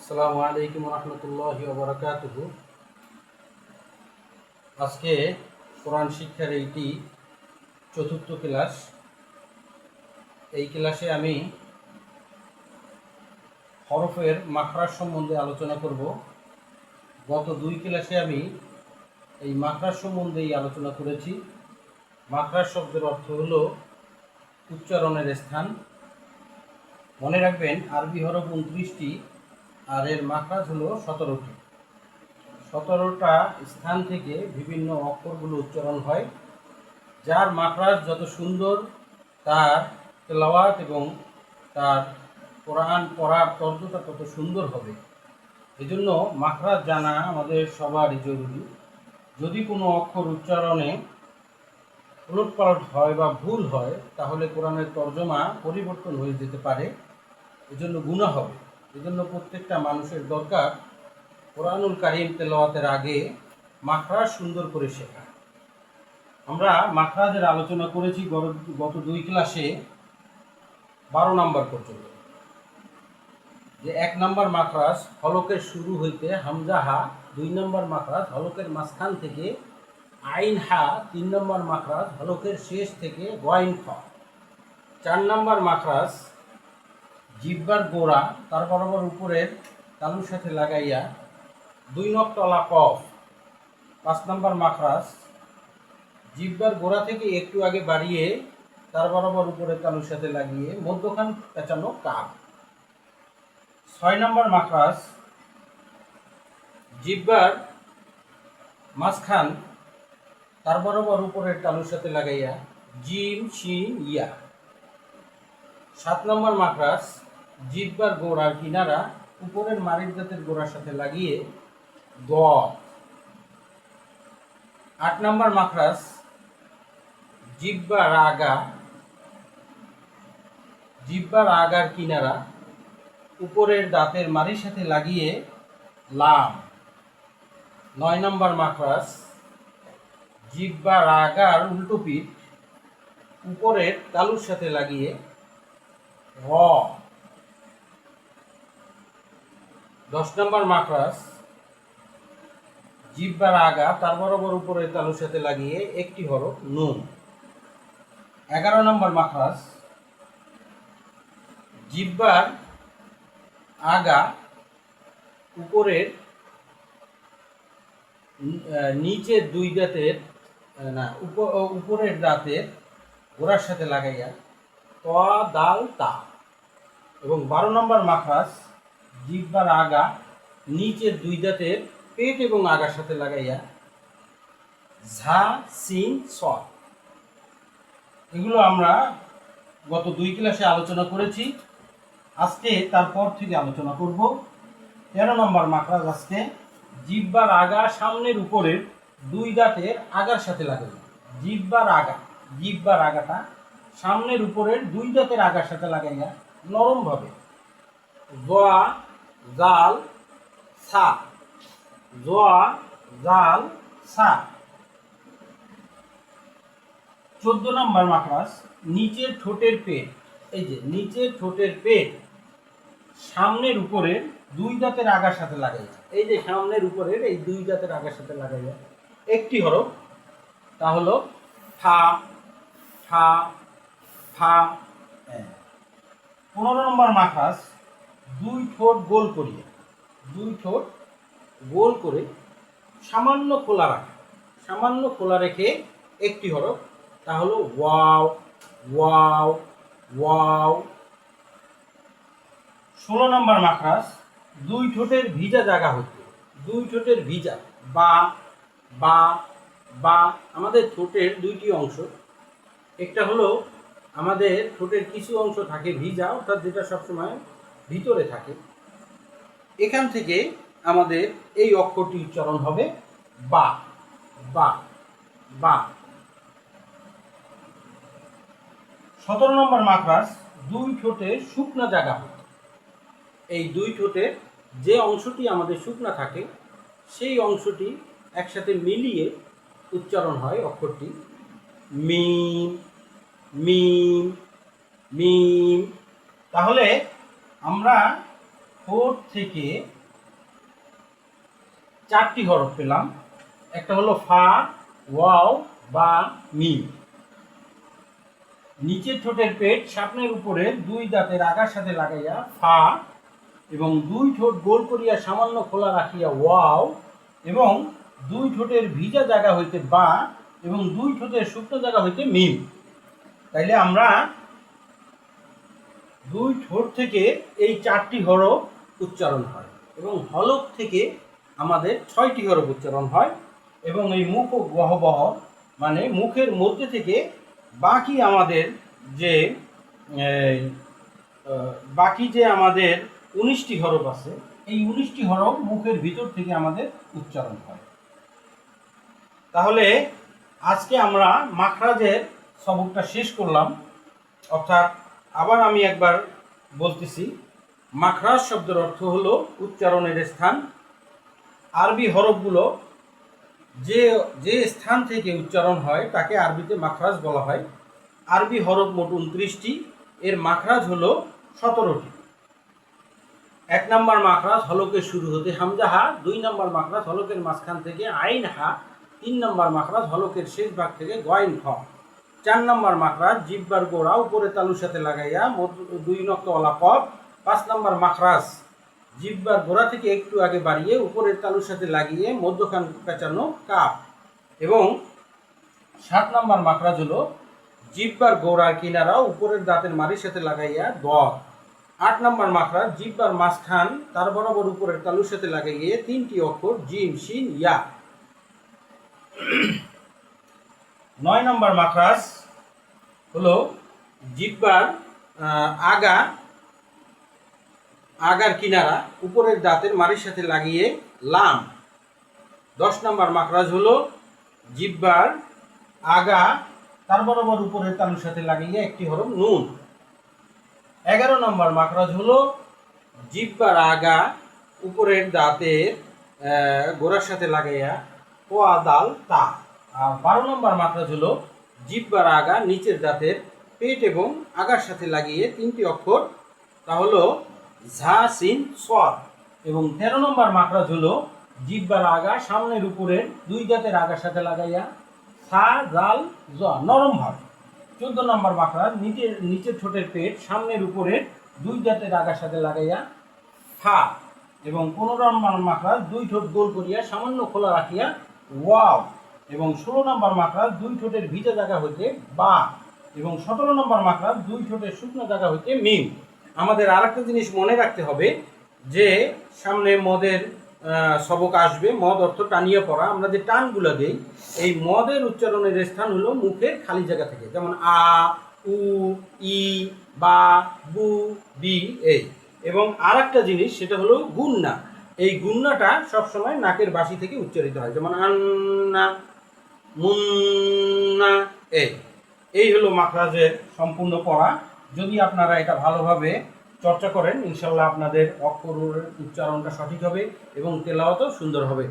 আসসালামু আলাইকুম রহমতুল্লাহি ওয়া বারাকাতুহু। আজকে কোরআন শিক্ষার এইটি চতুর্থ ক্লাস। এই ক্লাসে আমি হরফের মাখরাজ সম্বন্ধে আলোচনা করব। গত দুই ক্লাসে আমি এই মাখরাজ সম্বন্ধেই আলোচনা করেছি। মাখরাজ শব্দের অর্থ হলো উচ্চারণের স্থান। মনে রাখবেন, আরবি হরফ 29টি আর এর মাখরাজ হলো 17টি। 17টা স্থান থেকে বিভিন্ন অক্ষরগুলো উচ্চারণ হয়। যার মাখরাজ যত সুন্দর, তার তেলাওয়াত এবং তার কোরআন পড়ার তর্জটা তত সুন্দর হবে। এজন্য মাখরাজ জানা আমাদের সবারই জরুরি। যদি কোনো অক্ষর উচ্চারণে উলটপালট হয় বা ভুল হয়, তাহলে কোরআনের তর্জমা পরিবর্তন হয়ে যেতে পারে, এজন্য গুনাহ হবে। এজন্য প্রত্যেকটা মানুষের দরকার কোরআনুল কারীম তেলাওয়াতের আগে মাখরাজ সুন্দর করে শেখা। আমরা মাখরাজের আলোচনা করেছি গত দুই ক্লাসে 12 নম্বর পর্যন্ত। যে 1 নম্বর মাখরাজ হলকের শুরু হইতে হামজা হা, 2 নম্বর মাখরাজ হলকের মাঝখান থেকে আইন হা, 3 নম্বর মাখরাজ হলকের শেষ থেকে গয়েন খ, 4 নম্বর মাখরাজ জিহ্বার গোড়া তার বরাবর উপরের তালুর সাথে লাগাইয়া 2 নক্তলা কফ, 5 নম্বর মাখরাজ জিহ্বার গোড়া থেকে একটু আগে বাড়িয়ে তার বরাবর উপরের তালুর সাথে লাগিয়ে মধ্যখান পেঁচানো কাপ, 6 নম্বর মাখরাজ জিহ্বার মাঝখান তার বরাবর উপরের তালুর সাথে লাগাইয়া জিম শিন ইয়া, 7 নম্বর মাখরাজ জিহ্বার গোড়ার কিনারা উপরের মারির দাঁতের গোড়ার সাথে লাগিয়ে দ, 8 নম্বর মাখরাজ জিহ্বার আগার কিনারা উপরের দাঁতের মারির সাথে লাগিয়ে লাম, 9 নম্বর মাখরাজ জিহ্বার আগার উল্টো পিঠ উপরের তালুর সাথে লাগিয়ে র, 10 নম্বর মাখরাজ জিহ্বার আগা তার বরাবর উপরের তালুর সাথে লাগিয়ে একটি হরফ নুন, 11 নম্বর মাখরাজ জিহ্বার আগা উপরের নিচের দুই দাঁতের উপরের দাঁতের গোড়ার সাথে লাগাইয়া ত দাল তা, এবং 12 নম্বর মাখরাজ জিহ্বার আগা নিচের দুই দাঁতের পেট এবং আগার সাথে লাগাইয়া ঝা সিন স। এগুলো আমরা গত দুই ক্লাসে আলোচনা করেছি। আজকে তারপর থেকে আলোচনা করব 13 নম্বর মাখরাজ। আজকে জিহ্বার আগা সামনের উপরের দুই দাঁতের আগার সাথে লাগাইয়া জিহ্বার আগাটা সামনের উপরের দুই দাঁতের আগার সাথে লাগাইয়া নরমভাবে জোয়া জাল সা, জোয়া জাল সা। 14 নম্বর মাখরাজ নিচের ঠোঁটের পেট, এই যে নিচের ঠোঁটের পেট সামনের উপরের দুই দাঁতের আগার সাথে লাগাইয়া, এই যে সামনের উপরের এই দুই দাঁতের আগার সাথে লাগাইয়া একটি হরফ, তা হলো ফা ফা ফা। 15 নম্বর মাখরাজ দুই ঠোঁট গোল করে সামান্য খোলা রেখে একটি হরফ, তা হলো ওয়াও ওয়াও ওয়াও। 16 নম্বর মাখরাজ দুই ঠোঁটের ভিজা জায়গা হচ্ছে, দুই ঠোঁটের ভিজা বা বা বা। আমাদের ঠোঁটের দুইটি অংশ, একটা হলো আমাদের ঠোঁটের কিছু অংশ থাকে ভিজা, অর্থাৎ যেটা সবসময় ভিতরে থাকে। এখান থেকে আমাদের এই অক্ষরটি উচ্চারণ হবে বা বা বা। 17 নম্বর মাখরাজ দুই ঠোঁটের শুকনা জায়গা হচ্ছে, এই দুই ঠোঁটের যে অংশটি আমাদের শুকনা থাকে সেই অংশটি একসাথে মিলিয়ে উচ্চারণ হয় অক্ষরটি মিম মিম মিম। তাহলে আমরা ঠোঁট থেকে 4টি হরফ পেলাম। একটা হলো ফা, ওয়াও বা মিম। নিচের ঠোঁটের পেট সামনের উপরে 2 দাঁতের আগার সাথে লাগাইয়া ফা, এবং 2 ঠোঁট গোল করিয়া সামান্য খোলা রাখিয়া ওয়াও, এবং 2 ঠোঁটের ভিজা জায়গা হইতে বা, এবং 2 ঠোঁটের শুকনো জায়গা হইতে মিম। তাইলে আমরা 2 ঠোঁট থেকে এই 4টি হরফ উচ্চারণ হয়, এবং হলক থেকে আমাদের 6টি হরফ উচ্চারণ হয়, এবং এই মুখ ও গহ্বর মানে মুখের মধ্যে থেকে বাকি আমাদের যে আমাদের 19টি হরফ আছে, এই 19টি হরফ মুখের ভিতর থেকে আমাদের উচ্চারণ হয়। তাহলে আজকে আমরা মাখরাজের সবকটা শেষ করলাম। অর্থাৎ আবার আমি একবার বলতেছি, মাখরাজ শব্দের অর্থ হলো উচ্চারণের স্থান। আরবি হরফগুলো যে স্থান থেকে উচ্চারণ হয় তাকে আরবিতে মাখরাজ বলা হয়। আরবি হরফ মোট 29টি, এর মাখরাজ হলো 17টি। 1 নম্বর মাখরাজ হলকের শুরু হতে হামজা হা, 2 নম্বর মাখরাজ হলকের মাঝখান থেকে আইন হা, 3 নম্বর মাখরাজ হলকের শেষ ভাগ থেকে গয়েন খ, 4 নম্বর মাখরাজ জিহ্বার গোড়া উপরে তালুর সাথে লাগাইয়া 2 নক্তওয়ালা কফ, 5 নম্বর মাখরাজ জিহ্বার গোড়া থেকে একটু আগে বাড়িয়ে উপরের তালুর সাথে লাগিয়ে মধ্যখান পেঁচানো কাপ, এবং 7 নম্বর মাখরাজ হলো জিহ্বার গোড়ার কিনারা উপরের দাঁতের মাড়ির সাথে লাগাইয়া দর। 8 নম্বর মাখরাজ জিহ্বার মাঝখান তার বরাবর উপরের তালুর সাথে লাগাইয়ে 3টি অক্ষর জিম শিন ইয়া। 9 নম্বর মাখরাজ হলো জিহ্বার আগার কিনারা উপরের দাঁতের মাড়ির সাথে লাগিয়ে লাম। 10 নম্বর মাখরাজ হলো জিহ্বার আগা তার বরাবর উপরের তালুর সাথে লাগিয়ে একটি হরফ নুন। 11 নম্বর মাখরাজ হলো জিহ্বার আগা উপরের দাঁতের গোড়ার সাথে লাগাইয়া কোয়া দাল তা। আর 12 নম্বর মাখরাজ হলো জিহ্বার আগা নিচের দাঁতের পেট এবং আগার সাথে লাগিয়ে 3টি অক্ষর, তা হলো ঝা সিন সর। এবং 13 নম্বর মাখরাজ হলো জিহ্বার আগা সামনের উপরের 2 দাঁতের আগার সাথে লাগাইয়া সা জাল জ নরম ভাবে। 14 নম্বর মাখরাজ নিচের ঠোঁটের পেট সামনের উপরের 2 দাঁতের আগার সাথে লাগাইয়া ফা, এবং 15 নম্বর মাখরাজ 2 ঠোঁট গোল করিয়া সামান্য খোলা রাখিয়া ওয়াও, এবং 16 নম্বর মাখরাজ 2 ঠোঁটের ভিজা জায়গা হইতে বা, এবং 17 নম্বর মাখরাজ 2 ঠোঁটের শুকনো জায়গা হইতে মিম। আমাদের আরেকটা জিনিস মনে রাখতে হবে যে সামনে মদের সবক আসবে। মদ অর্থ টানিয়ে পড়া। আমরা যে টানগুলো দেই, এই মদের উচ্চারণের স্থান হলো মুখের খালি জায়গা থেকে, যেমন আ, উ, ই, বা, বু, বি এই। এবং আরেকটা জিনিস সেটা হলো গুন্না। এই গুন্নাটা সবসময় নাকের বাসি থেকে উচ্চারিত হয়, যেমন আন্না, মুন্না এই হলো মাখরাজের সম্পূর্ণ পড়া। যদি আপনারা এটা ভালোভাবে চর্চা করেন, ইনশাল্লাহ আপনাদের অক্ষরের উচ্চারণটা সঠিক হবে এবং তেলাওয়াতও সুন্দর হবে।